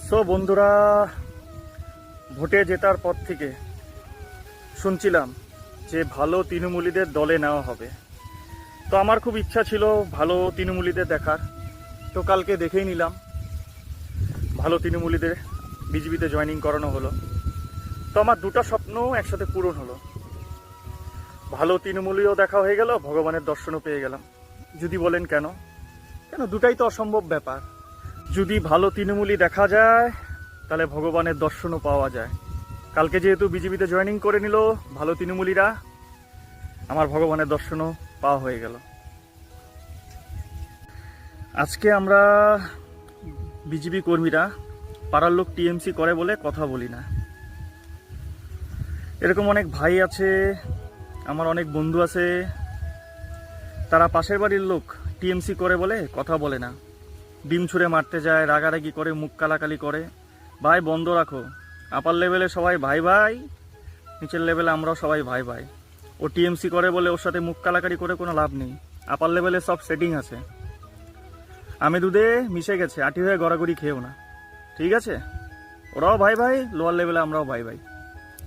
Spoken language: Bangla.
সো বন্ধুরা, ভোটে জেতার পর থেকে শুনছিলাম যে ভালো তৃণমূলীদের দলে নেওয়া হবে। তো আমার খুব ইচ্ছা ছিল ভালো তৃণমূলীদের দেখার। তো কালকে দেখেই নিলাম, ভালো তৃণমূলীদের বিজেপিতে জয়েনিং করানো হলো। তো আমার দুটো স্বপ্ন একসাথে পূরণ হলো। ভালো তৃণমূলীও দেখা হয়ে গেল, ভগবানের দর্শনও পেয়ে গেলাম। যদি বলেন কেন কেন দুটাই তো অসম্ভব ব্যাপার। যদি ভালো তৃণমূলী দেখা যায় তাহলে ভগবানের দর্শনও পাওয়া যায়। কালকে যেহেতু বিজেপিতে জয়েনিং করে নিল ভালো তৃণমূলীরা, আমার ভগবানের দর্শনও পাওয়া হয়ে গেল। আজকে আমরা বিজেপি কর্মীরা পাড়ার লোক টিএমসি করে বলে কথা বলি না। এরকম অনেক ভাই আছে, আমার অনেক বন্ধু আছে, তারা পাশের বাড়ির লোক টিএমসি করে বলে কথা বলে না। ডিম ছুঁড়ে মারতে যায়, রাগারাগি করে, মুখ কালাকালি করে। ভাই বন্ধ রাখো। আপার লেভেলে সবাই ভাই ভাই, নিচের লেভেলে আমরাও সবাই ভাই ভাই। ও টিএমসি করে বলে ওর সাথে মুখ কালাকালি করে কোনো লাভ নেই। আপার লেভেলে সব সেটিং আছে। আমি দুধে মিশে গেছে, আটি হয়ে গড়াগড়ি খেয়েও না, ঠিক আছে? ওরাও ভাই ভাই, লোয়ার লেভেলে আমরাও ভাই ভাই।